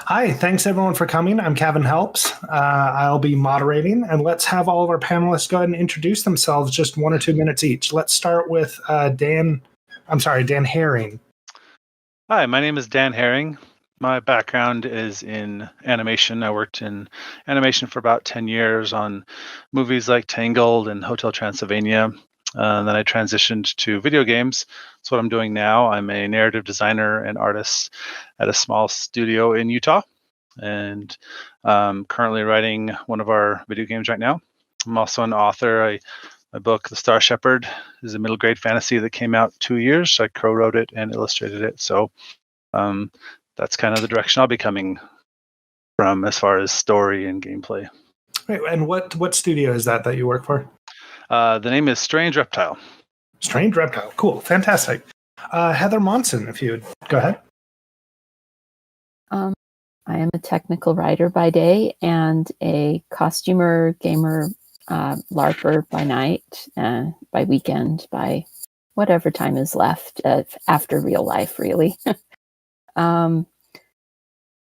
Hi, thanks everyone for coming. I'm Cavan Helps. I'll be moderating, and let's have all of our panelists go ahead and introduce themselves, just 1 or 2 minutes each. Let's start with Dan Haring. Hi, my name is Dan Haring. My background is in animation. I worked in animation for about 10 years on movies like Tangled and Hotel Transylvania. Then I transitioned to video games. That's what I'm doing now. I'm a narrative designer and artist at a small studio in Utah, and currently writing one of our video games right now. I'm also an author. My book, The Star Shepherd, is a middle grade fantasy that came out 2 years. I co-wrote it and illustrated it. So that's kind of the direction I'll be coming from as far as story and gameplay. Wait, and what studio is that you work for? The name is Strange Reptile. Strange Reptile. Cool. Fantastic. Heather Monson, if you would go ahead. I am a technical writer by day and a costumer, gamer, LARPer by night, by weekend, by whatever time is left after real life, really.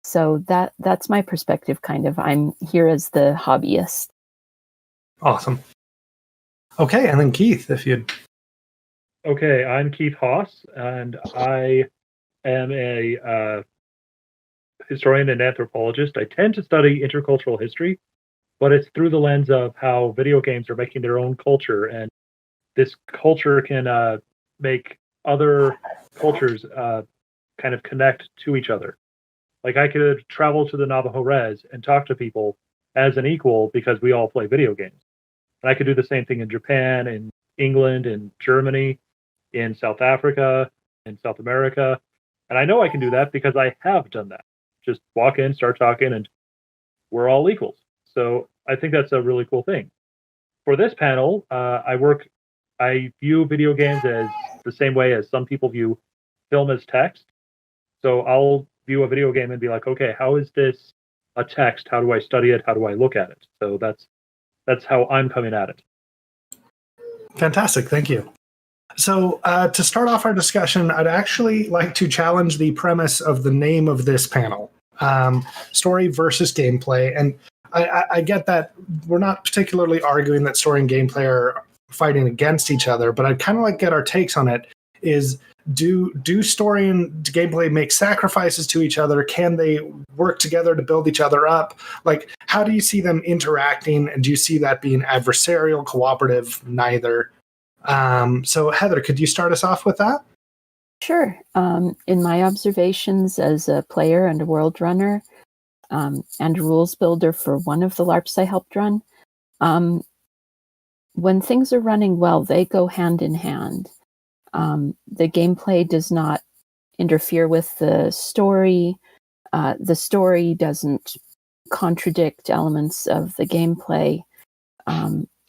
So that's my perspective, kind of. I'm here as the hobbyist. Awesome. Okay, and then Keith, if you'd... Okay, I'm Keith Haus, and I am a historian and anthropologist. I tend to study intercultural history, but it's through the lens of how video games are making their own culture, and this culture can make other cultures kind of connect to each other. Like, I could travel to the Navajo Res and talk to people as an equal because we all play video games. And I could do the same thing in Japan, in England, in Germany, in South Africa, in South America. And I know I can do that because I have done that. Just walk in, start talking, and we're all equals. So I think that's a really cool thing. For this panel, I view video games as the same way as some people view film as text. So I'll view a video game and be like, okay, how is this a text? How do I study it? How do I look at it? So that's how I'm coming at it. Fantastic. Thank you. So to start off our discussion, I'd actually like to challenge the premise of the name of this panel, story versus gameplay. And I get that we're not particularly arguing that story and gameplay are fighting against each other, but I'd kind of like to get our takes on it. Is do story and gameplay make sacrifices to each other? Can they work together to build each other up? Like, how do you see them interacting? And do you see that being adversarial, cooperative, neither? So Heather, could you start us off with that? Sure. In my observations as a player and a world runner, and a rules builder for one of the LARPs I helped run, when things are running well, they go hand in hand. The gameplay does not interfere with the story. The story doesn't contradict elements of the gameplay.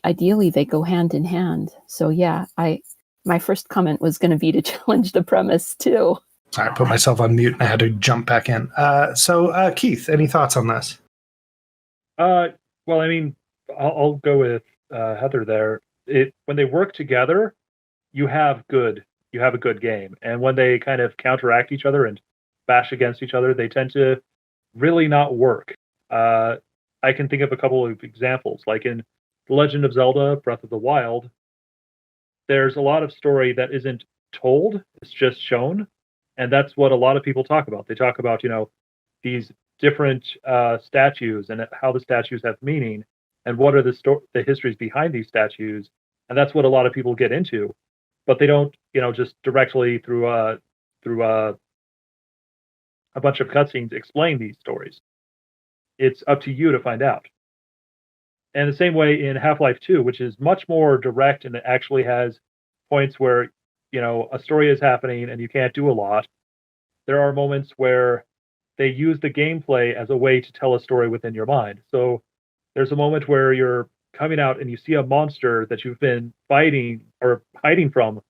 Ideally, they go hand in hand. So yeah, my first comment was going to be to challenge the premise too. Sorry, I put myself on mute and I had to jump back in. So Keith, any thoughts on this? Well, I mean, I'll go with Heather there. When they work together, you have a good game. And when they kind of counteract each other and bash against each other, they tend to really not work. I can think of a couple of examples. Like in The Legend of Zelda, Breath of the Wild, there's a lot of story that isn't told, it's just shown. And that's what a lot of people talk about. They talk about, these different statues and how the statues have meaning and what are the histories behind these statues. And that's what a lot of people get into. But they don't, just directly through a bunch of cutscenes explain these stories. It's up to you to find out. And the same way in Half-Life 2, which is much more direct and it actually has points where, a story is happening and you can't do a lot. There are moments where they use the gameplay as a way to tell a story within your mind. So there's a moment where you're coming out and you see a monster that you've been fighting or hiding from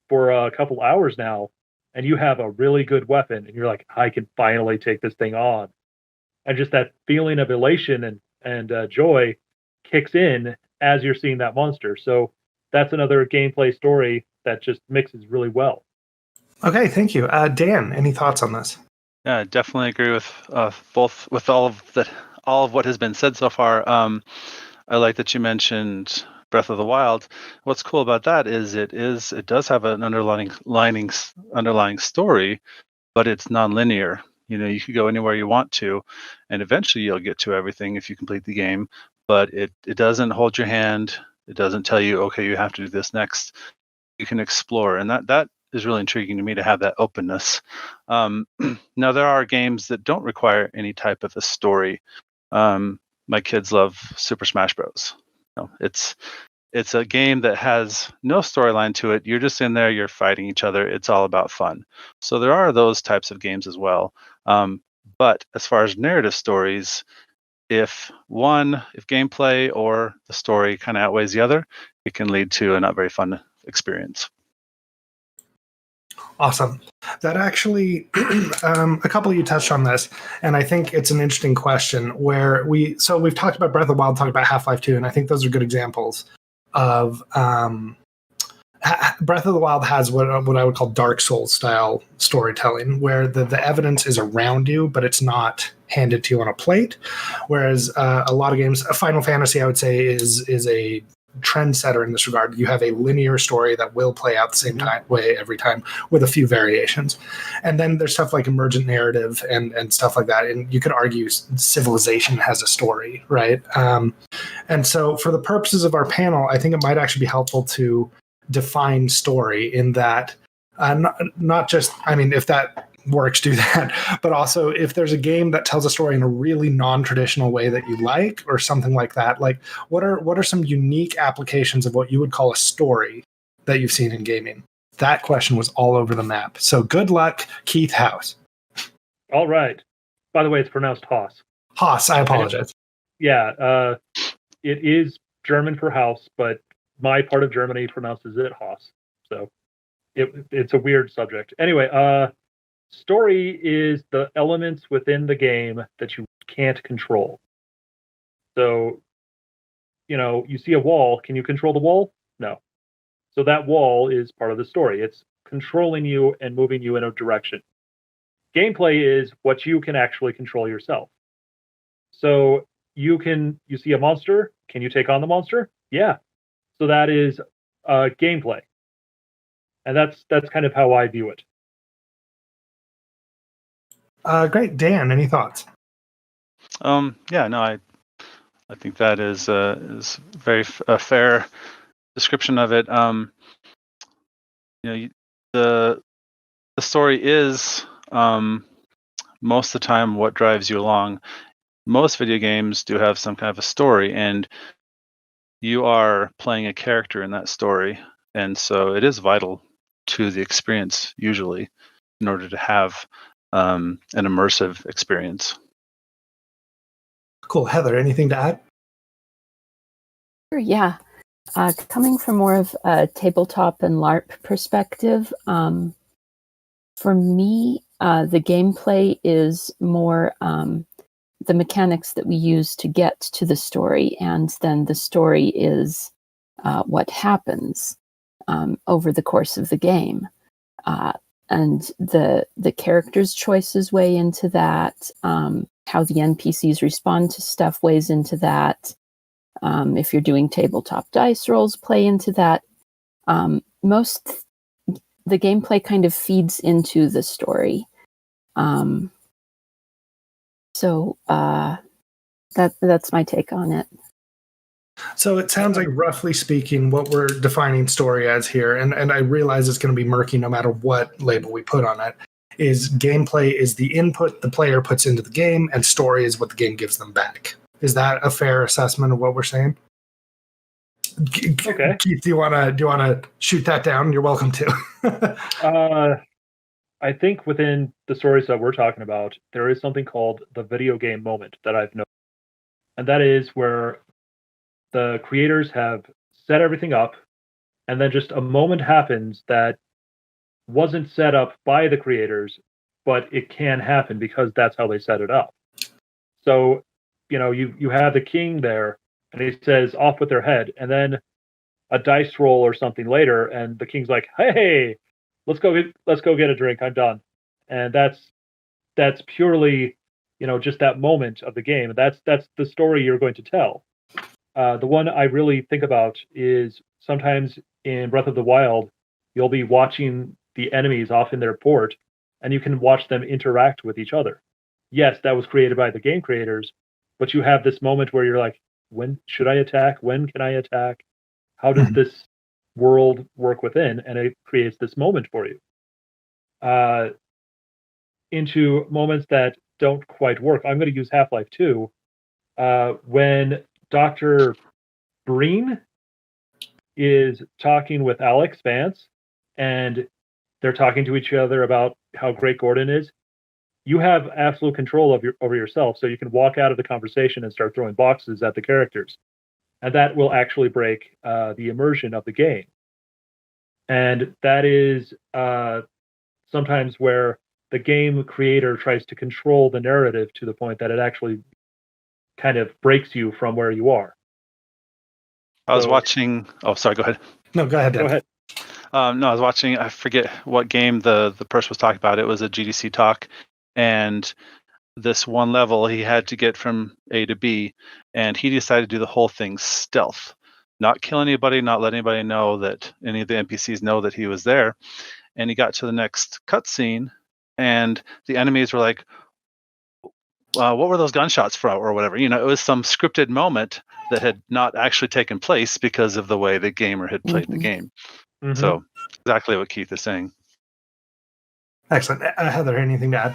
for a couple hours now, and you have a really good weapon, and you're like, I can finally take this thing on. And just that feeling of elation and joy kicks in as you're seeing that monster. So that's another gameplay story that just mixes really well. Okay, thank you. Dan, any thoughts on this? Yeah, I definitely agree with both with all of what has been said so far. I like that you mentioned Breath of the Wild. What's cool about that is it does have an underlying story, but it's non-linear. You could go anywhere you want to, and eventually you'll get to everything if you complete the game. But it doesn't hold your hand. It doesn't tell you, okay, you have to do this next. You can explore, and that is really intriguing to me, to have that openness. Now, there are games that don't require any type of a story. My kids love Super Smash Bros. It's a game that has no storyline to it. You're just in there, you're fighting each other. It's all about fun. So there are those types of games as well. But as far as narrative stories, if gameplay or the story kind of outweighs the other, it can lead to a not very fun experience. Awesome. That actually, a couple of you touched on this, and I think it's an interesting question where we've talked about Breath of the Wild, talked about Half-Life 2, and I think those are good examples of Breath of the Wild has what I would call Dark Souls style storytelling, where the evidence is around you, but it's not handed to you on a plate. Whereas a lot of games, Final Fantasy, I would say, is a trendsetter in this regard. You have a linear story that will play out the same way every time, with a few variations. And then there's stuff like emergent narrative and stuff like that. And you could argue Civilization has a story, right? And so for the purposes of our panel, I think it might actually be helpful to define story in that, not just, I mean, if that works, do that, but also if there's a game that tells a story in a really non-traditional way that you like, or something like that, like what are some unique applications of what you would call a story that you've seen in gaming? That question was all over the map. So good luck, Keith Haus. All right. By the way, it's pronounced Haus. Haus, I apologize. Yeah, it is German for house, but my part of Germany pronounces it Haus. So it's a weird subject. Anyway, story is the elements within the game that you can't control. So, you see a wall. Can you control the wall? No. So that wall is part of the story. It's controlling you and moving you in a direction. Gameplay is what you can actually control yourself. So you see a monster. Can you take on the monster? Yeah. So that is gameplay. And that's kind of how I view it. Great. Dan, any thoughts? Yeah, no, I think that is very a fair description of it. The story is most of the time what drives you along. Most video games do have some kind of a story, and you are playing a character in that story, and so it is vital to the experience usually in order to have an immersive experience. Cool. Heather, anything to add? Sure, yeah. Coming from more of a tabletop and LARP perspective, for me, the gameplay is more the mechanics that we use to get to the story, and then the story is what happens over the course of the game. And the characters' choices weigh into that. How the NPCs respond to stuff weighs into that. If you're doing tabletop dice rolls, play into that. The gameplay kind of feeds into the story. So that's my take on it. So it sounds like, roughly speaking, what we're defining story as here, and I realize it's going to be murky no matter what label we put on it, is gameplay is the input the player puts into the game, and story is what the game gives them back. Is that a fair assessment of what we're saying? Okay. Keith, do you want to shoot that down? You're welcome to. I think within the stories that we're talking about, there is something called the video game moment that I've noticed. And that is where the creators have set everything up, and then just a moment happens that wasn't set up by the creators, but it can happen because that's how they set it up. So, you have the king there, and he says, off with their head, and then a dice roll or something later, and the king's like, hey, let's go get a drink, I'm done. And that's that's purely, just that moment of the game. That's the story you're going to tell. The one I really think about is sometimes in Breath of the Wild, you'll be watching the enemies off in their port, and you can watch them interact with each other. Yes, that was created by the game creators, but you have this moment where you're like, when should I attack? When can I attack? How does this world work within? And it creates this moment for you. Into moments that don't quite work. I'm going to use Half-Life 2. When Dr. Breen is talking with Alex Vance, and they're talking to each other about how great Gordon is, you have absolute control over yourself, so you can walk out of the conversation and start throwing boxes at the characters. And that will actually break the immersion of the game. And that is sometimes where the game creator tries to control the narrative to the point that it actually kind of breaks you from where you are. I was watching. Oh, sorry. Go ahead. No, go ahead, Dan. Go ahead. No, I was watching. I forget what game the person was talking about. It was a GDC talk, and this one level he had to get from A to B, and he decided to do the whole thing stealth, not kill anybody, not let anybody know that any of the NPCs know that he was there. And he got to the next cutscene, and the enemies were like, what were those gunshots for, or whatever? It was some scripted moment that had not actually taken place because of the way the gamer had played the game. Mm-hmm. So exactly what Keith is saying. Excellent. Heather, anything to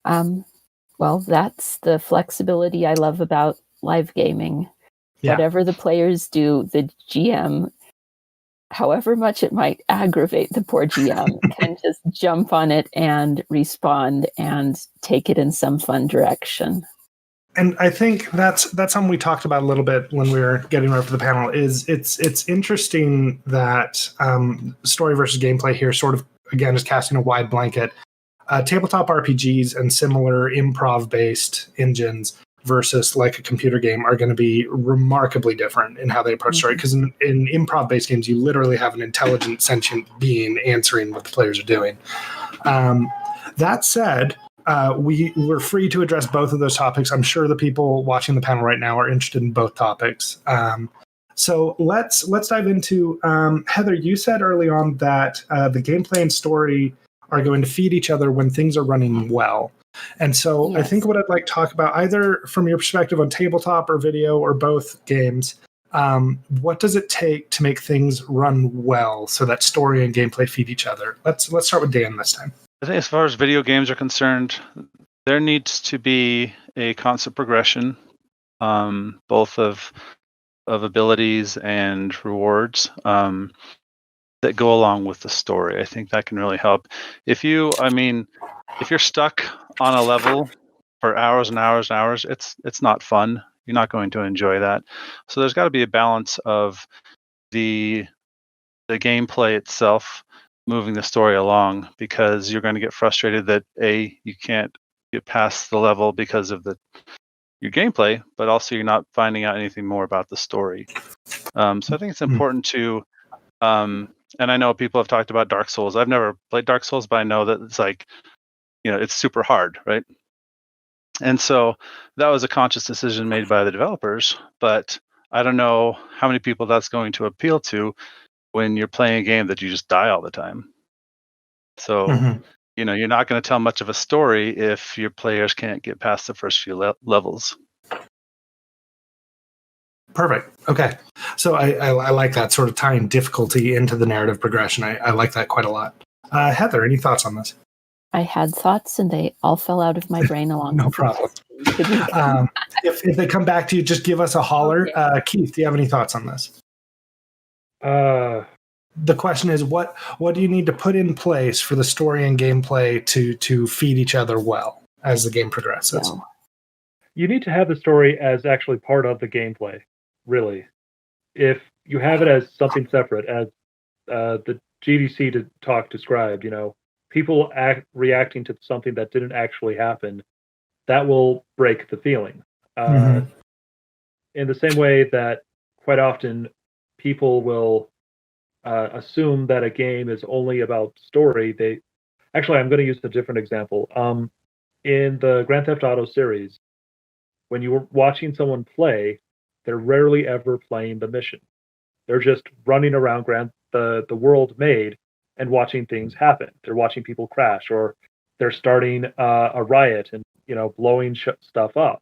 add? Well, that's the flexibility I love about live gaming. Yeah. Whatever the players do, the GM, however much it might aggravate the poor GM, can just jump on it and respond and take it in some fun direction. And I think that's something we talked about a little bit when we were getting ready for the panel. Is it's interesting that story versus gameplay here sort of again is casting a wide blanket. Tabletop RPGs and similar improv-based engines versus like a computer game are going to be remarkably different in how they approach story. Because in improv-based games, you literally have an intelligent, sentient being answering what the players are doing. That said, we're free to address both of those topics. I'm sure the people watching the panel right now are interested in both topics. So let's dive into Heather. You said early on that the gameplay and story are going to feed each other when things are running well. And so yes. I think what I'd like to talk about, either from your perspective on tabletop or video or both games, what does it take to make things run well so that story and gameplay feed each other? Let's start with Dan this time. I think as far as video games are concerned, there needs to be a constant progression, both of abilities and rewards that go along with the story. I think that can really help. If you're stuck on a level for hours and hours and hours, it's not fun. You're not going to enjoy that. So there's got to be a balance of the gameplay itself moving the story along, because you're going to get frustrated that you can't get past the level because of your gameplay, but also you're not finding out anything more about the story. So I think it's important to and I know people have talked about Dark Souls. I've never played Dark Souls, but I know that it's like, it's super hard, right? And so that was a conscious decision made by the developers, but I don't know how many people that's going to appeal to when you're playing a game that you just die all the time. So, you're not going to tell much of a story if your players can't get past the first few levels. Perfect. Okay. So I like that sort of tying difficulty into the narrative progression. I like that quite a lot. Heather, any thoughts on this? I had thoughts and they all fell out of my brain along No problem. If they come back to you, just give us a holler. Okay. Keith, do you have any thoughts on this? The question is, what do you need to put in place for the story and gameplay to feed each other well as the game progresses? No. You need to have the story as actually part of the gameplay, really. If you have it as something separate, as the GDC talk described, people reacting to something that didn't actually happen, that will break the feeling. In the same way that quite often people will assume that a game is only about story, Actually, I'm going to use a different example. In the Grand Theft Auto series, when you're watching someone play, they're rarely ever playing the mission. They're just running around the world made and watching things happen. They're watching people crash, or they're starting a riot and blowing stuff up.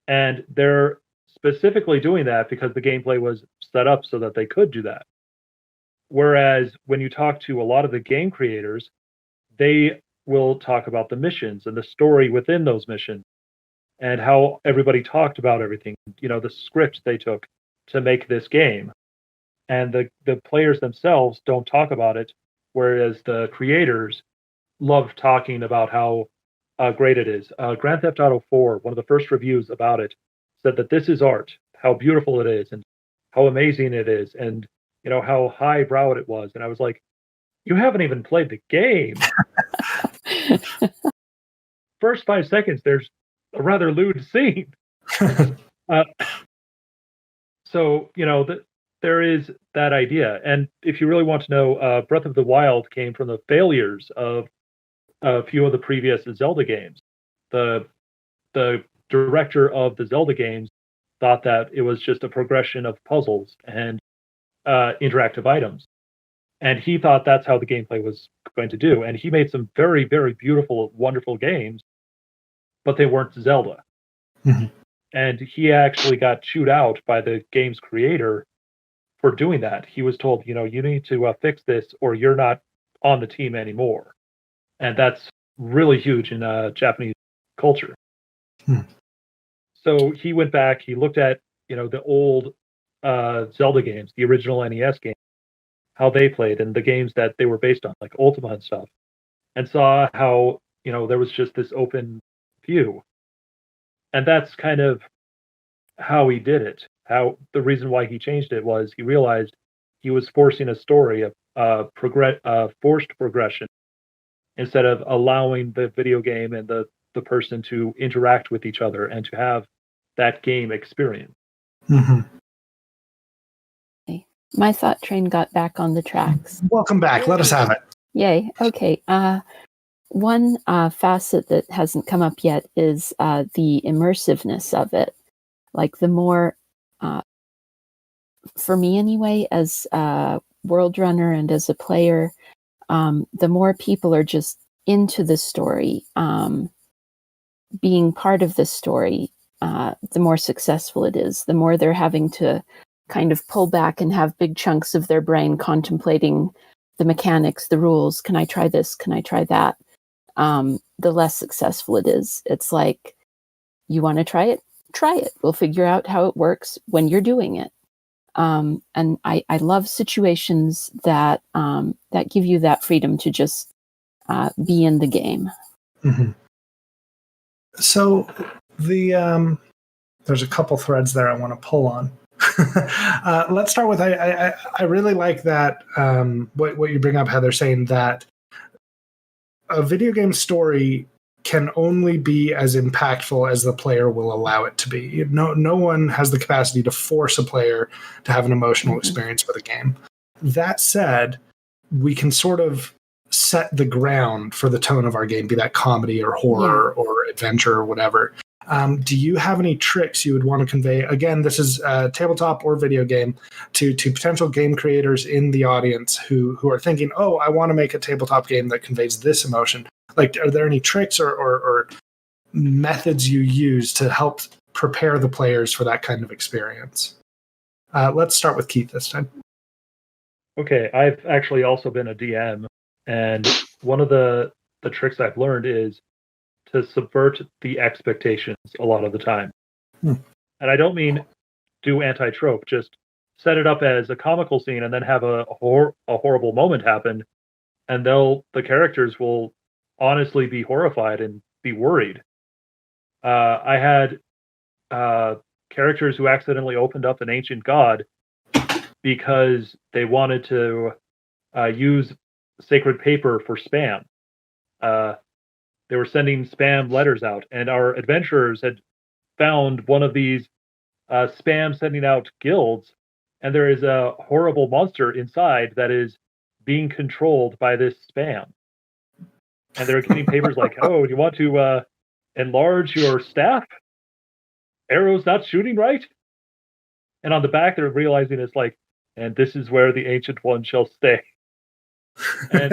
And they're specifically doing that because the gameplay was set up so that they could do that. Whereas when you talk to a lot of the game creators, they will talk about the missions and the story within those missions and how everybody talked about everything, the script they took to make this game. And the players themselves don't talk about it, whereas the creators love talking about how great it is. Grand Theft Auto 4, one of the first reviews about it, said that this is art, how beautiful it is, and how amazing it is, and how highbrow it was. And I was like, you haven't even played the game. First 5 seconds, there's a rather lewd scene. So there is that idea. And if you really want to know, Breath of the Wild came from the failures of a few of the previous Zelda games. The director of the Zelda games thought that it was just a progression of puzzles and interactive items. And he thought that's how the gameplay was going to do. And he made some very, very beautiful, wonderful games, but they weren't Zelda. Mm-hmm. And he actually got chewed out by the game's creator for doing that. He was told, you need to fix this or you're not on the team anymore. And that's really huge in Japanese culture. So he went back, he looked at, the old Zelda games, the original NES games, how they played and the games that they were based on, like Ultima and stuff, and saw how, there was just this open view. And that's kind of how he did it. How the reason why he changed it was he realized he was forcing a story of forced progression instead of allowing the video game and the person to interact with each other and to have that game experience. Mm-hmm. My thought train got back on the tracks. Welcome back. Let us have it. Yay. Okay. One facet that hasn't come up yet is the immersiveness of it. Like the more, for me anyway, as a world runner and as a player, the more people are just into the story, being part of the story, the more successful it is. The more they're having to kind of pull back and have big chunks of their brain contemplating the mechanics, the rules. Can I try this? Can I try that? The less successful it is. It's like, you want to try it? Try it. We'll figure out how it works when you're doing it. And I love situations that that give you that freedom to just be in the game. Mm-hmm. So there's a couple threads there I want to pull on. Let's start with I really like that what you bring up, Heather, saying that a video game story can only be as impactful as the player will allow it to be. No one has the capacity to force a player to have an emotional experience with a game. That said, we can sort of set the ground for the tone of our game, be that comedy or horror or adventure or whatever. Do you have any tricks you would want to convey? Again, this is tabletop or video game to potential game creators in the audience who are thinking, oh, I want to make a tabletop game that conveys this emotion. Like, are there any tricks or methods you use to help prepare the players for that kind of experience? Let's start with Keith this time. Okay, I've actually also been a DM, and one of the tricks I've learned is to subvert the expectations a lot of the time. And I don't mean do anti-trope, just set it up as a comical scene and then have a horrible moment happen, and the characters will honestly be horrified and be worried. I had characters who accidentally opened up an ancient god because they wanted to use sacred paper for spam. They were sending spam letters out, and our adventurers had found one of these spam sending out guilds, and there is a horrible monster inside that is being controlled by this spam. and they're getting papers like, "Oh, do you want to enlarge your staff? Arrow's not shooting right." And on the back, they're realizing it's like, "And this is where the Ancient One shall stay." And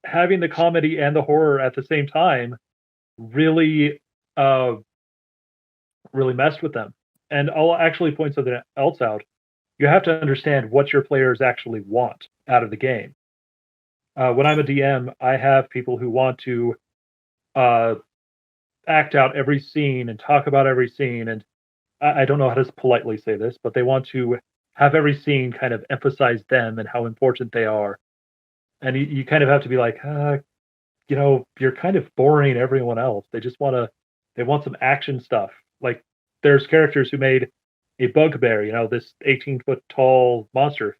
having the comedy and the horror at the same time really, really messed with them. And I'll actually point something else out. You have to understand what your players actually want out of the game. When I'm a DM, I have people who want to act out every scene and talk about every scene. And I don't know how to politely say this, but they want to have every scene kind of emphasize them and how important they are. And you kind of have to be like, you're kind of boring everyone else. They want some action stuff. Like there's characters who made a bugbear, this 18-foot tall monster.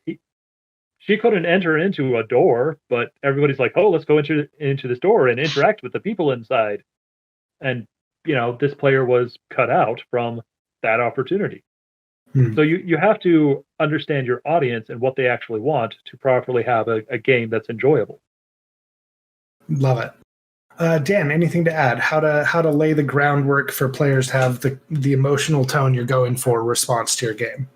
She couldn't enter into a door, but everybody's like, oh, let's go into this door and interact with the people inside. And, this player was cut out from that opportunity. So you have to understand your audience and what they actually want to properly have a game that's enjoyable. Love it. Dan, anything to add? How to lay the groundwork for players to have the emotional tone you're going for response to your game?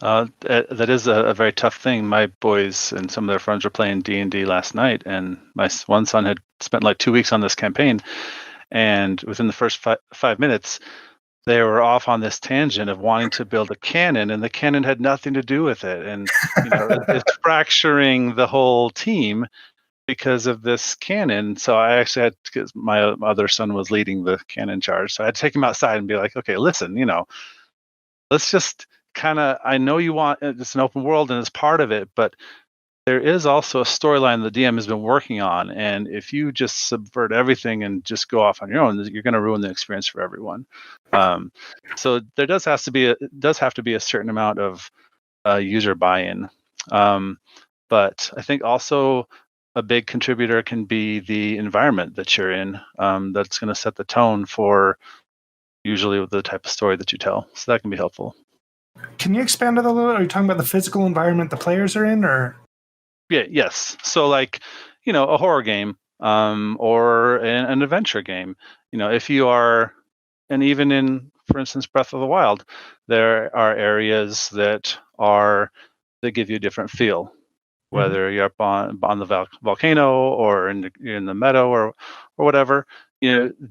That is a very tough thing. My boys and some of their friends were playing D&D last night, and my one son had spent like 2 weeks on this campaign, and within the first 5 minutes, they were off on this tangent of wanting to build a cannon, and the cannon had nothing to do with it. And it's fracturing the whole team because of this cannon. So I actually had, because my other son was leading the cannon charge, so I had to take him outside and be like, okay, listen, let's just kind of, I know you want, it's an open world and it's part of it, but there is also a storyline the DM has been working on, and if you just subvert everything and just go off on your own, you're going to ruin the experience for everyone. So there does have to be a certain amount of user buy-in, but I think also a big contributor can be the environment that you're in. That's going to set the tone for usually the type of story that you tell. So that can be helpful. Can you expand on that a little? Are you talking about the physical environment the players are in, or? Yeah, yes. So like, a horror game, or an adventure game, if you are, and even in, for instance, Breath of the Wild, there are areas that give you a different feel, whether you're up on the volcano or you're in the meadow or whatever.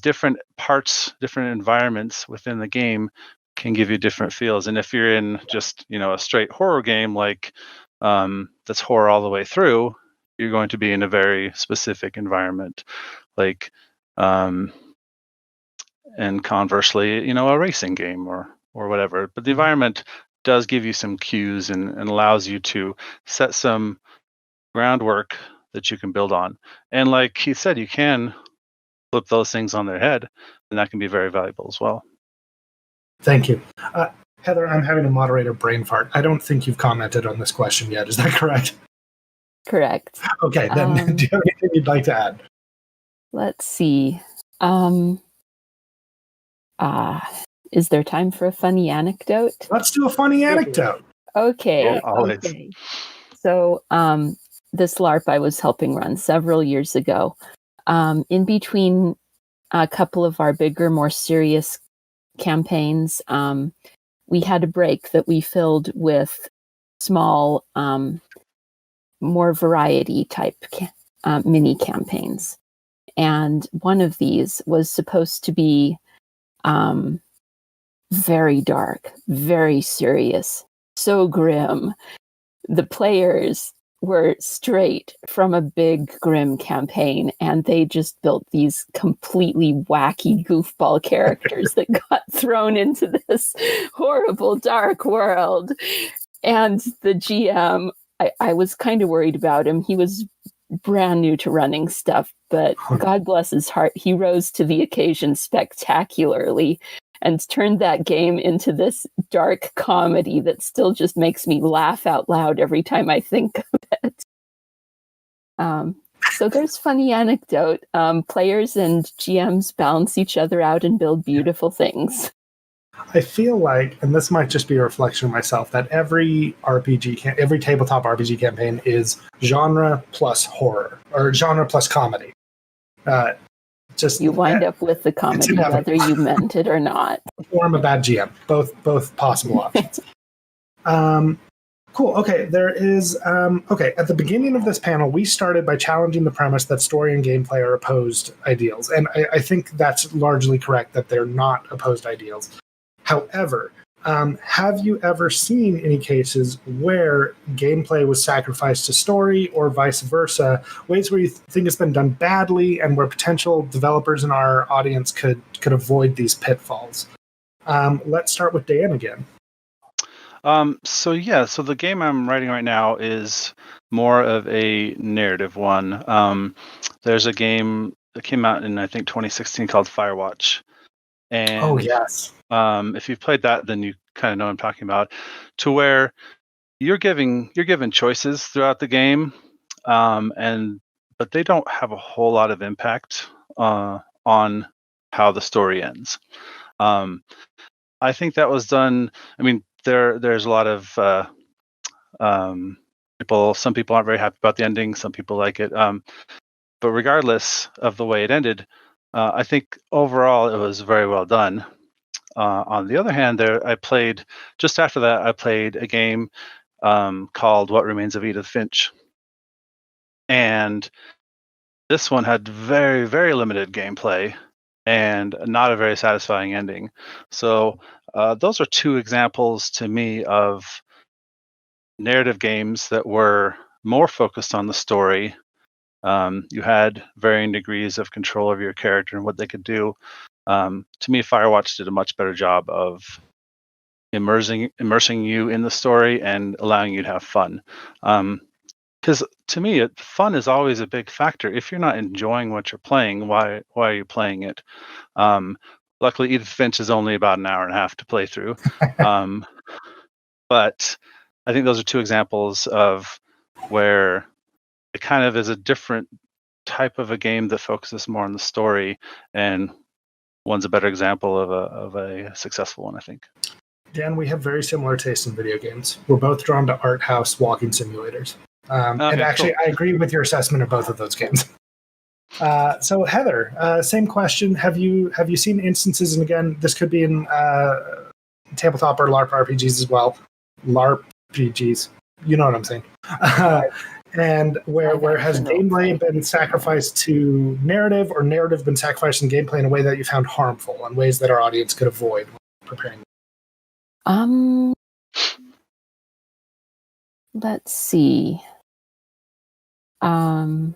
Different parts, different environments within the game can give you different feels. And if you're in just a straight horror game like that's horror all the way through, you're going to be in a very specific environment, like and conversely, a racing game or whatever. But the environment does give you some cues and allows you to set some groundwork that you can build on. And like he said, you can flip those things on their head, and that can be very valuable as well. Thank you. Heather, I'm having a moderator brain fart. I don't think you've commented on this question yet. Is that correct? Correct. Okay, then do you have anything you'd like to add? Let's see. Is there time for a funny anecdote? Let's do a funny anecdote. Okay. Always. Okay. So this LARP I was helping run several years ago, in between a couple of our bigger, more serious campaigns, we had a break that we filled with small, more variety type mini campaigns. And one of these was supposed to be very dark, very serious, so grim. The players were straight from a big grim campaign, and they just built these completely wacky goofball characters that got thrown into this horrible dark world. And the GM, I was kind of worried about him. He was brand new to running stuff, but God bless his heart, he rose to the occasion spectacularly and turned that game into this dark comedy that still just makes me laugh out loud every time I think of it. So there's funny anecdote. Players and GMs balance each other out and build beautiful things. I feel like, and this might just be a reflection of myself, that every every tabletop RPG campaign is genre plus horror or genre plus comedy. Just You wind up with the comedy, whether you meant it or not. Or I'm a bad GM. Both possible options. Cool. Okay, there is. Okay, at the beginning of this panel, we started by challenging the premise that story and gameplay are opposed ideals, and I think that's largely correct. That they're not opposed ideals. However, have you ever seen any cases where gameplay was sacrificed to story, or vice versa? Ways where you think it's been done badly, and where potential developers in our audience could avoid these pitfalls. Let's start with Dan again. So the game I'm writing right now is more of a narrative one. There's a game that came out in I think 2016 called Firewatch. And oh yes. If you've played that, then you kind of know what I'm talking about. To where you're given choices throughout the game, but they don't have a whole lot of impact on how the story ends. I think that was done. I mean, there's a lot of people. Some people aren't very happy about the ending. Some people like it. But regardless of the way it ended, I think overall it was very well done. On the other hand, just after that, I played a game called What Remains of Edith Finch. And this one had very, very limited gameplay and not a very satisfying ending. So those are two examples to me of narrative games that were more focused on the story. You had varying degrees of control over your character and what they could do. To me, Firewatch did a much better job of immersing you in the story and allowing you to have fun. Because to me, fun is always a big factor. If you're not enjoying what you're playing, why are you playing it? Luckily, Edith Finch is only about an hour and a half to play through. But I think those are two examples of where it kind of is a different type of a game that focuses more on the story, and one's a better example of a successful one, I think. Dan, we have very similar tastes in video games. We're both drawn to art house walking simulators. And actually, cool. I agree with your assessment of both of those games. So Heather, same question. Have you seen instances, and again, this could be in tabletop or LARP RPGs as well. LARP RPGs, you know what I'm saying. And where has gameplay been sacrificed to narrative, or narrative been sacrificed in gameplay in a way that you found harmful, and ways that our audience could avoid when preparing? Let's see. I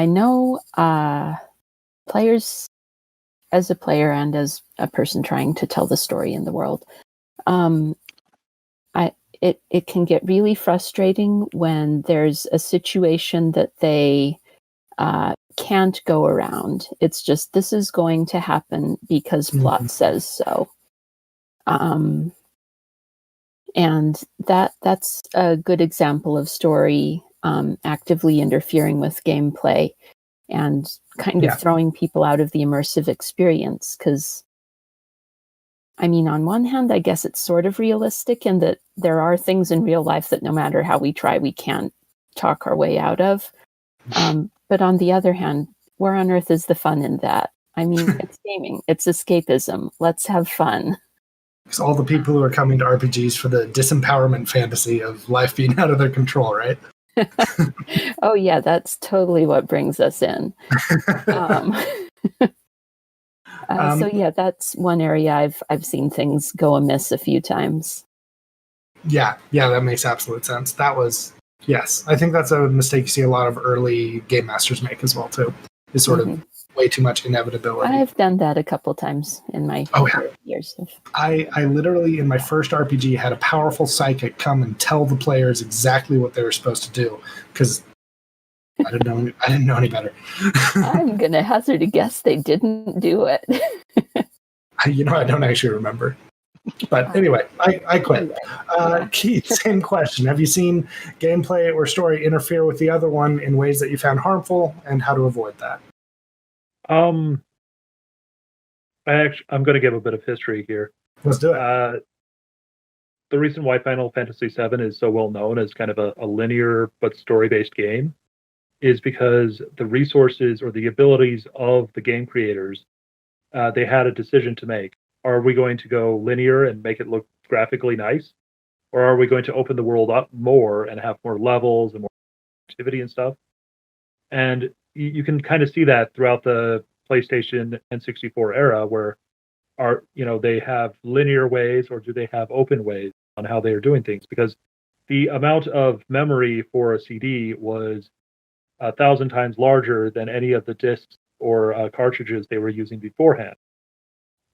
know players, as a player and as a person trying to tell the story in the world, it can get really frustrating when there's a situation that they can't go around. It's just, this is going to happen because plot says so. And that's a good example of story actively interfering with gameplay and kind of throwing people out of the immersive experience. Because, I mean, on one hand, I guess it's sort of realistic in that there are things in real life that no matter how we try, we can't talk our way out of. But on the other hand, where on earth is the fun in that? I mean, it's gaming, it's escapism. Let's have fun. Because all the people who are coming to RPGs for the disempowerment fantasy of life being out of their control, right? Oh yeah, that's totally what brings us in. So yeah, that's one area I've seen things go amiss a few times. Yeah, that makes absolute sense. Yes, I think that's a mistake you see a lot of early game masters make as well too. Is sort of way too much inevitability. I've done that a couple times in my years. I literally, in my first RPG, had a powerful psychic come and tell the players exactly what they were supposed to do, because I didn't know any better. I'm gonna hazard a guess they didn't do it. I don't actually remember. But anyway, I quit. Keith, same question. Have you seen gameplay or story interfere with the other one in ways that you found harmful, and how to avoid that? I'm going to give a bit of history here. Let's do it. The reason why Final Fantasy VII is so well known as kind of a linear but story-based game is because the resources or the abilities of the game creators, they had a decision to make. Are we going to go linear and make it look graphically nice? Or are we going to open the world up more and have more levels and more activity and stuff? And you can kind of see that throughout the PlayStation N64 era, where they have linear ways or do they have open ways on how they are doing things? Because the amount of memory for a CD was 1,000 times larger than any of the discs or cartridges they were using beforehand,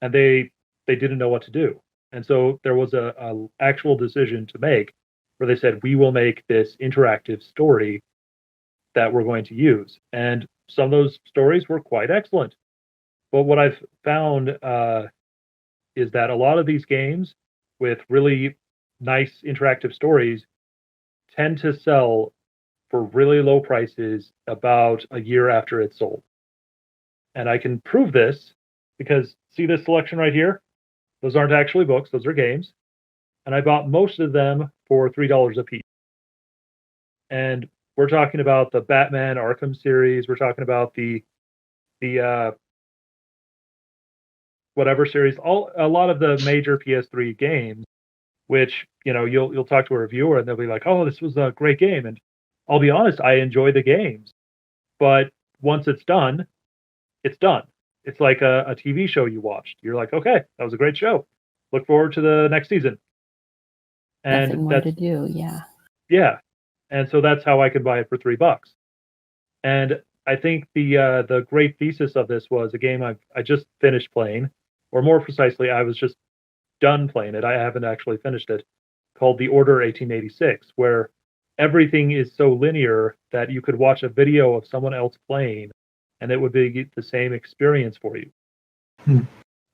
and they didn't know what to do. And so there was a actual decision to make where they said, we will make this interactive story that we're going to use. And some of those stories were quite excellent. But what I've found is that a lot of these games with really nice interactive stories tend to sell for really low prices about a year after it's sold. And I can prove this because see this selection right here? Those aren't actually books, those are games. And I bought most of them for $3 a piece. And we're talking about the Batman Arkham series, we're talking about the whatever series, a lot of the major PS3 games, which you'll talk to a reviewer and they'll be like, "Oh, this was a great game." And I'll be honest, I enjoy the games, but once it's done, it's done. It's like a TV show you watched. You're like, "Okay, that was a great show. Look forward to the next season." And Nothing more to do. Yeah, and so that's how I could buy it for $3. And I think the great thesis of this was a game I just finished playing, or more precisely, I was just done playing it. I haven't actually finished it, called The Order 1886, where everything is so linear that you could watch a video of someone else playing and it would be the same experience for you.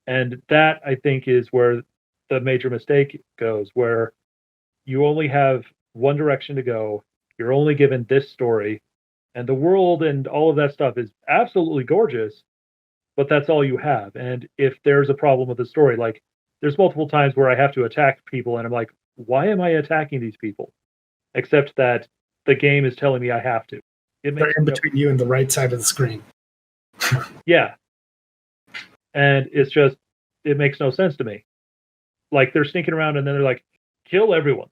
And that, I think, is where the major mistake goes, where you only have one direction to go. You're only given this story, and the world and all of that stuff is absolutely gorgeous, but that's all you have. And if there's a problem with the story, like there's multiple times where I have to attack people and I'm like, why am I attacking these people? Except that the game is telling me I have to. They're in between you and the right side of the screen. Yeah. And it makes no sense to me. Like they're sneaking around and then they're like, kill everyone.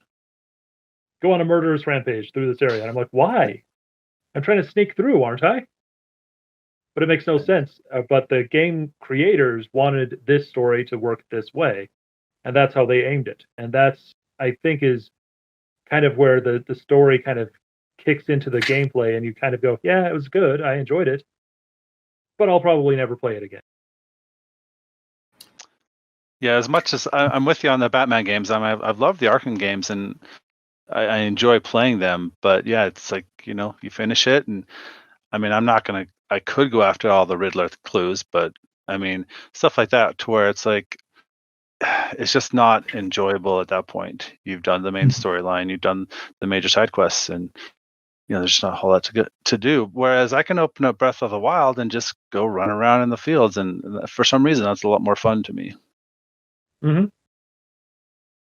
Go on a murderous rampage through this area. And I'm like, why? I'm trying to sneak through, aren't I? But it makes no sense. But the game creators wanted this story to work this way. And that's how they aimed it. And that's, I think, is kind of where the story kind of kicks into the gameplay and you kind of go, yeah, it was good. I enjoyed it. But I'll probably never play it again. Yeah, as much as I'm with you on the Batman games, I've loved the Arkham games and I enjoy playing them. But yeah, it's like, you finish it and I mean, I could go after all the Riddler clues, but I mean, stuff like that to where it's like, it's just not enjoyable at that point. You've done the main storyline, you've done the major side quests, and there's just not a whole lot to do. Whereas I can open up Breath of the Wild and just go run around in the fields, and for some reason that's a lot more fun to me. Mm-hmm.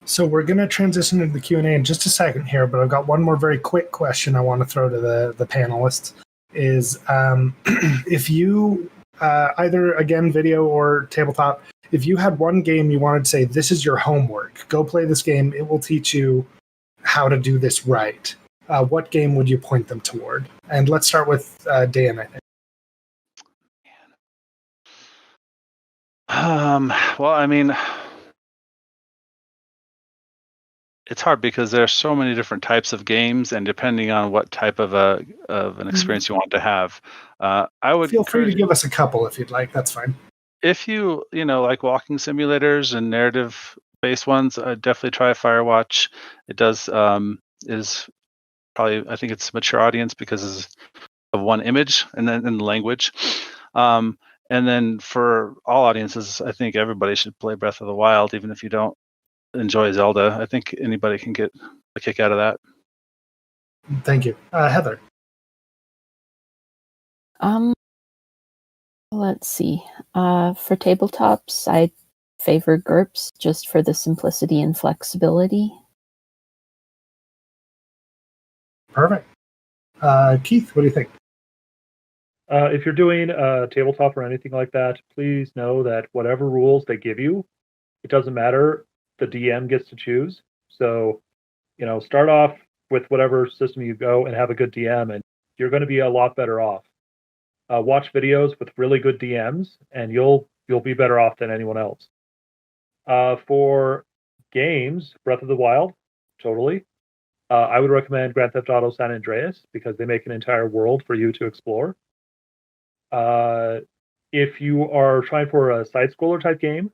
So we're going to transition into the Q&A in just a second here, but I've got one more very quick question I want to throw to the panelists. Is if you, either, again, video or tabletop, if you had one game you wanted to say, this is your homework, go play this game, it will teach you how to do this right, what game would you point them toward? And let's start with Dan, I think. Well, I mean, it's hard because there are so many different types of games, and depending on what type of an experience you want to have, I would feel free to give us a couple if you'd like. That's fine. If you like walking simulators and narrative-based ones, I'd definitely try Firewatch. It does is probably, I think it's a mature audience because of one image and then in the language. And then for all audiences, I think everybody should play Breath of the Wild, even if you don't enjoy Zelda. I think anybody can get a kick out of that. Thank you. Heather. Let's see. For tabletops, I favor GURPS just for the simplicity and flexibility. Perfect. Keith, what do you think? If you're doing a tabletop or anything like that, please know that whatever rules they give you, it doesn't matter. The DM gets to choose. So, start off with whatever system you go and have a good DM, and you're going to be a lot better off. Watch videos with really good DMs, and you'll be better off than anyone else. For games, Breath of the Wild, totally. I would recommend Grand Theft Auto San Andreas because they make an entire world for you to explore. If you are trying for a side-scroller type game,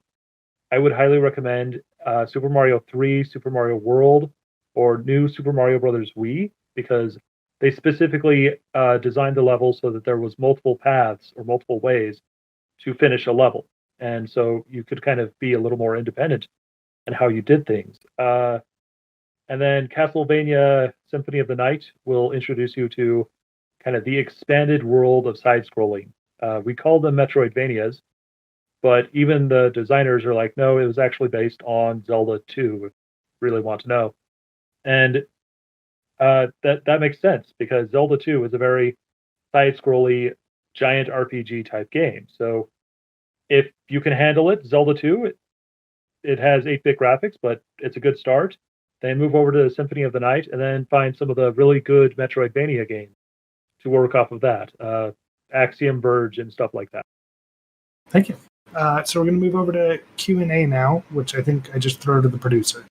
I would highly recommend Super Mario 3, Super Mario World, or New Super Mario Brothers Wii, because they specifically designed the level so that there was multiple paths or multiple ways to finish a level. And so you could kind of be a little more independent in how you did things. And then Castlevania Symphony of the Night will introduce you to kind of the expanded world of side-scrolling. We call them Metroidvanias, but even the designers are like, no, it was actually based on Zelda 2, if you really want to know. And that makes sense because Zelda 2 is a very side-scrolly, giant RPG type game. So if you can handle it, Zelda 2, it has 8-bit graphics, but it's a good start. Then move over to Symphony of the Night and then find some of the really good Metroidvania games to work off of that. Axiom Verge and stuff like that. Thank you. So we're going to move over to Q&A now, which I think I just throw to the producer.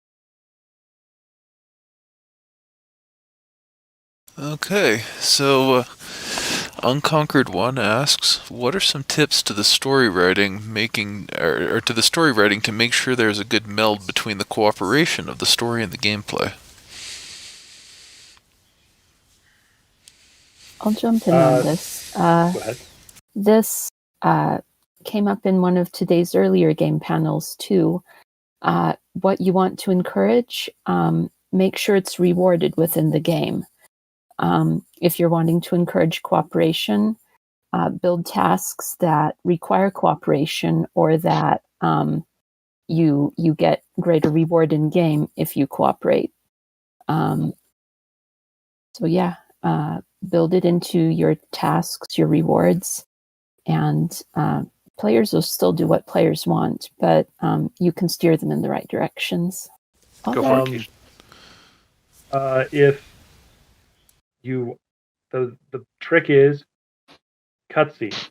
Okay, so Unconquered One asks, what are some tips to the story writing to the story writing to make sure there's a good meld between the cooperation of the story and the gameplay? I'll jump in on this. Go ahead. This came up in one of today's earlier game panels too. What you want to encourage, make sure it's rewarded within the game. If you're wanting to encourage cooperation, build tasks that require cooperation or that you get greater reward in game if you cooperate. Build it into your tasks, your rewards, and players will still do what players want, but you can steer them in the right directions. Go for it, If the trick is cutscene.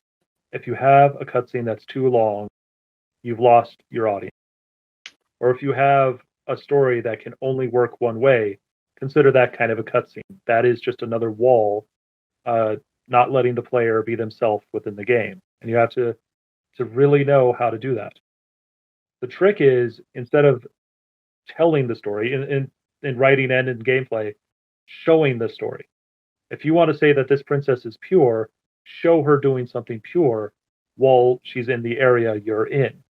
If you have a cutscene that's too long, you've lost your audience. Or if you have a story that can only work one way, consider that kind of a cutscene. That is just another wall, not letting the player be themselves within the game. And you have to really know how to do that. The trick is, instead of telling the story in writing and in gameplay, showing the story. If you want to say that this princess is pure, show her doing something pure while she's in the area you're in.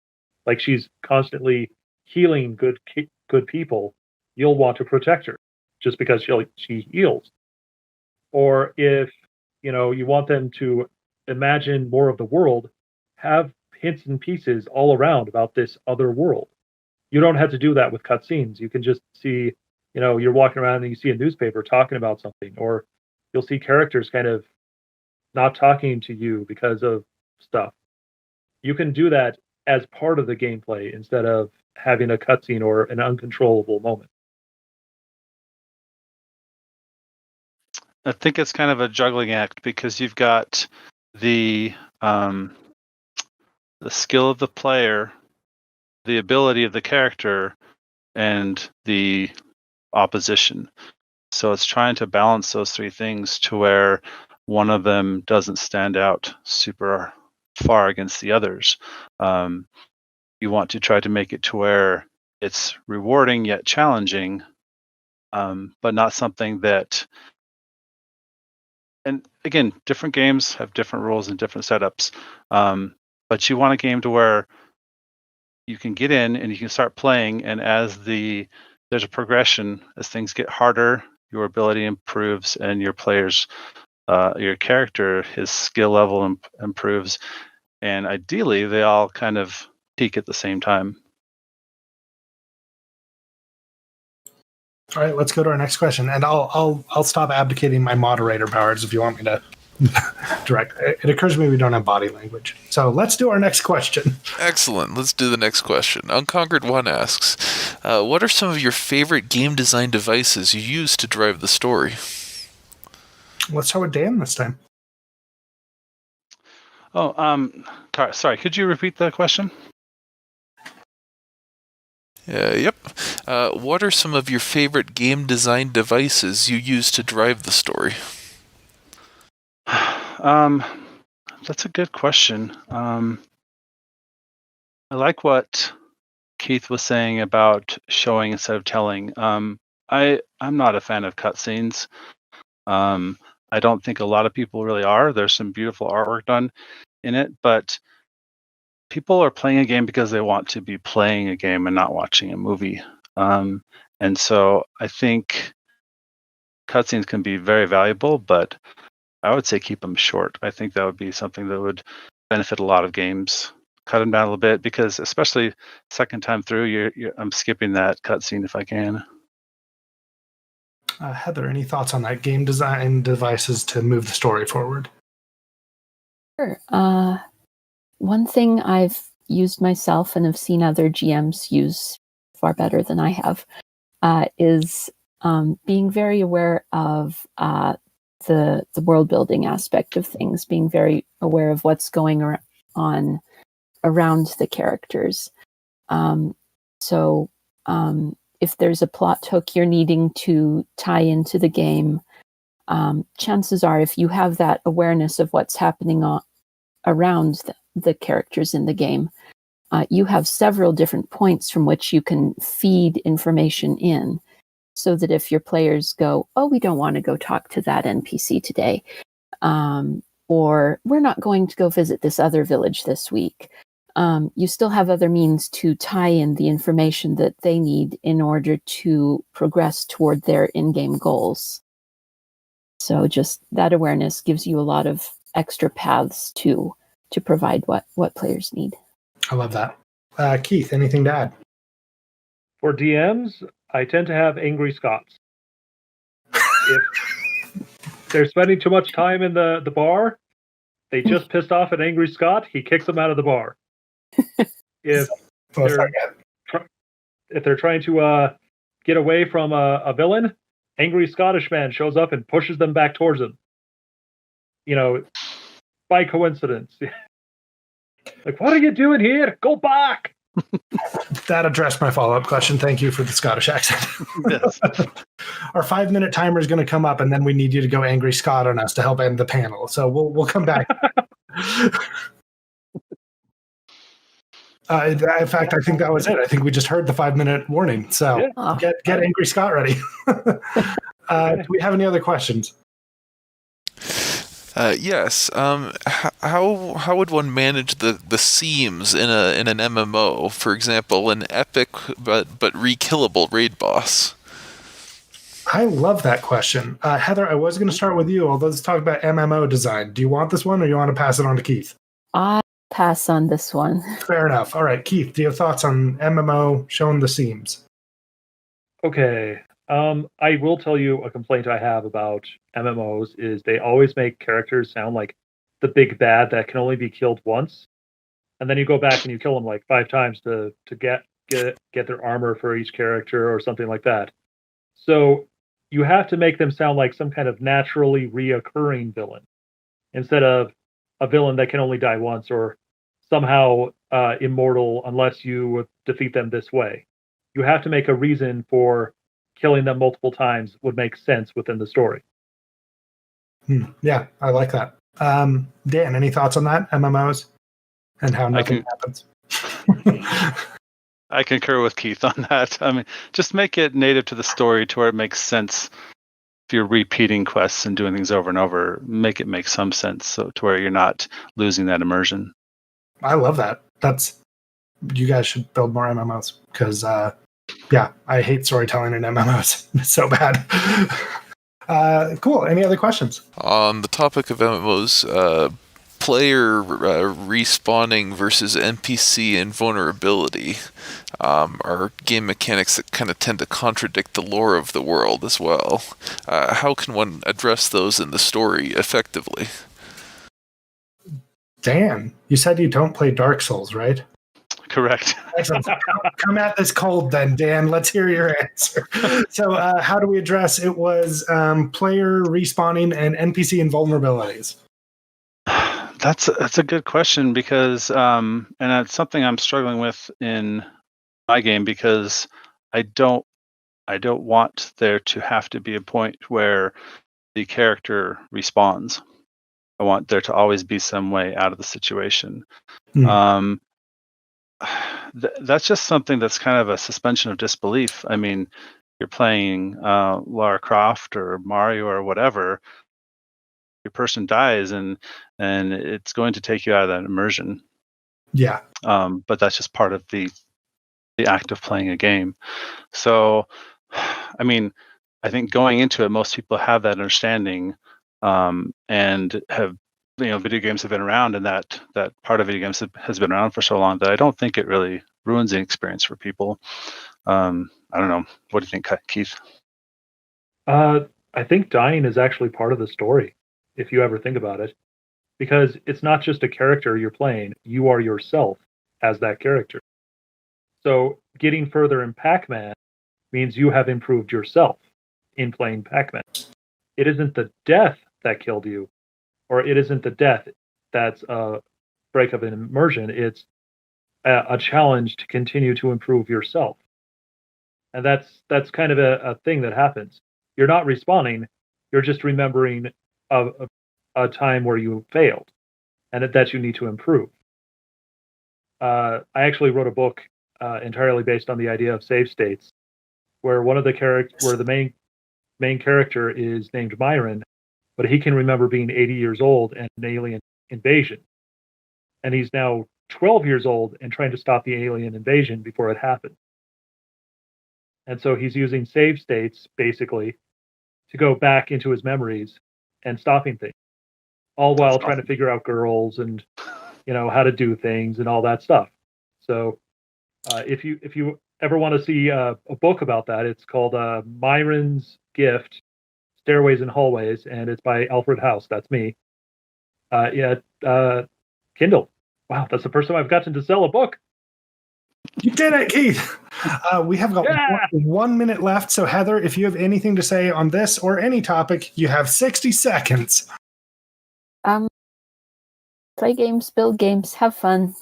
Like she's constantly healing good people, you'll want to protect her just because she heals. Or if you want them to imagine more of the world, have hints and pieces all around about this other world. You don't have to do that with cutscenes. You can just see, you're walking around and you see a newspaper talking about something, or you'll see characters kind of not talking to you because of stuff. You can do that as part of the gameplay instead of having a cutscene or an uncontrollable moment. I think it's kind of a juggling act because you've got the skill of the player, the ability of the character, and the opposition. So it's trying to balance those three things to where one of them doesn't stand out super far against the others. You want to try to make it to where it's rewarding yet challenging, but not something that. And again, different games have different rules and different setups. But you want a game to where you can get in and you can start playing, and as there's a progression, as things get harder, your ability improves, and your player's your character, his skill level improves, and ideally they all kind of peak at the same time. All right, let's go to our next question, and I'll stop abdicating my moderator powers if you want me to direct. It occurs to me we don't have body language, so let's do our next question. Excellent. Let's do the next question. Unconquered One asks, what are some of your favorite game design devices you use to drive the story? Let's start with Dan this time. Oh, sorry. Could you repeat the question? Yep. What are some of your favorite game design devices you use to drive the story? That's a good question. I like what Keith was saying about showing instead of telling. I'm not a fan of cutscenes. I don't think a lot of people really are. There's some beautiful artwork done in it, but people are playing a game because they want to be playing a game and not watching a movie. And so I think cutscenes can be very valuable, but I would say keep them short. I think that would be something that would benefit a lot of games. Cut them down a little bit, because especially second time through, I'm skipping that cutscene if I can. Heather, any thoughts on that? Game design devices to move the story forward? Sure. One thing I've used myself and have seen other GMs use far better than I have is being very aware of the world building aspect of things, being very aware of what's going on around the characters. So if there's a plot hook you're needing to tie into the game, chances are, if you have that awareness of what's happening around the characters in the game, you have several different points from which you can feed information in, so that if your players go, oh, we don't want to go talk to that NPC today, or we're not going to go visit this other village this week, you still have other means to tie in the information that they need in order to progress toward their in-game goals. So just that awareness gives you a lot of extra paths to provide what players need. I love that. Keith, anything to add? For DMs, I tend to have angry Scots. If they're spending too much time in the bar, they just pissed off an angry Scot, he kicks them out of the bar. If they're trying to get away from a villain, angry Scottish man shows up and pushes them back towards him. By coincidence. Like, what are you doing here? Go back! That addressed my follow-up question. Thank you for the Scottish accent. Yes. Our 5-minute timer is going to come up, and then we need you to go angry Scot on us to help end the panel. So we'll come back. In fact, I think that was it. I think we just heard the 5-minute warning. So get angry Scot ready. Do we have any other questions? Yes. How would one manage the seams in an MMO? For example, an epic but rekillable raid boss. I love that question. Heather, I was going to start with you, although let's talk about MMO design. Do you want this one, or you want to pass it on to Keith? I pass on this one. Fair enough. All right, Keith, do you have thoughts on MMO showing the seams? Okay. I will tell you a complaint I have about MMOs is they always make characters sound like the big bad that can only be killed once, and then you go back and you kill them like 5 times to get their armor for each character or something like that. So you have to make them sound like some kind of naturally reoccurring villain instead of a villain that can only die once or somehow immortal unless you defeat them this way. You have to make a reason for killing them multiple times would make sense within the story. Yeah, I like that. Dan, any thoughts on that? MMOs and how nothing happens? I concur with Keith on that. I mean, just make it native to the story to where it makes sense. If you're repeating quests and doing things over and over, make it make some sense, so to where you're not losing that immersion. I love that. You guys should build more MMOs because I hate storytelling in MMOs. It's so bad. Cool. Any other questions? On the topic of MMOs, player respawning versus NPC invulnerability are game mechanics that kind of tend to contradict the lore of the world as well. How can one address those in the story effectively? Dan, you said you don't play Dark Souls, right? Correct. Excellent. Come at this cold then, Dan. Let's hear your answer. So how do we address it? Was player respawning and NPC invulnerabilities? That's a good question because and that's something I'm struggling with in my game because I don't want there to have to be a point where the character respawns. I want there to always be some way out of the situation. That's just something that's kind of a suspension of disbelief. I mean, you're playing Lara Croft or Mario or whatever. Your person dies, and it's going to take you out of that immersion. Yeah. But that's just part of the act of playing a game. So, I mean, I think going into it, most people have that understanding, and have, video games have been around, and that part of video games has been around for so long that I don't think it really ruins the experience for people. I don't know. What do you think, Keith? I think dying is actually part of the story, if you ever think about it, because it's not just a character you're playing, you are yourself as that character. So getting further in Pac-Man means you have improved yourself in playing Pac-Man. It isn't the death that killed you, or it isn't the death that's a break of an immersion. It's a challenge to continue to improve yourself. And that's kind of a thing that happens. You're not respawning, you're just remembering a time where you failed and that you need to improve. I actually wrote a book entirely based on the idea of save states, where where the main character is named Myron, but he can remember being 80 years old and an alien invasion. And he's now 12 years old and trying to stop the alien invasion before it happened. And so he's using save states, basically, to go back into his memories and stopping things, all while trying to figure out girls and, how to do things and all that stuff. So if you ever want to see a book about that, it's called Myron's Gift, Stairways and Hallways, and it's by Alfred Haus. That's me. Kindle. Wow, that's the first time I've gotten to sell a book. You did it, Keith. We have got 1 minute left. So, Heather, if you have anything to say on this or any topic, you have 60 seconds. Play games, build games, have fun.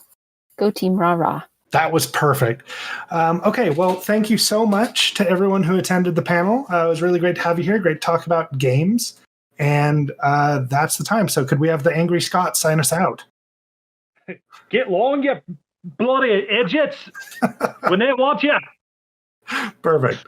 Go team rah-rah. That was perfect. Okay, well, thank you so much to everyone who attended the panel. It was really great to have you here. Great to talk about games. And that's the time. So could we have the Angry Scott sign us out? Get long, you bloody idiots, when they want you. Perfect.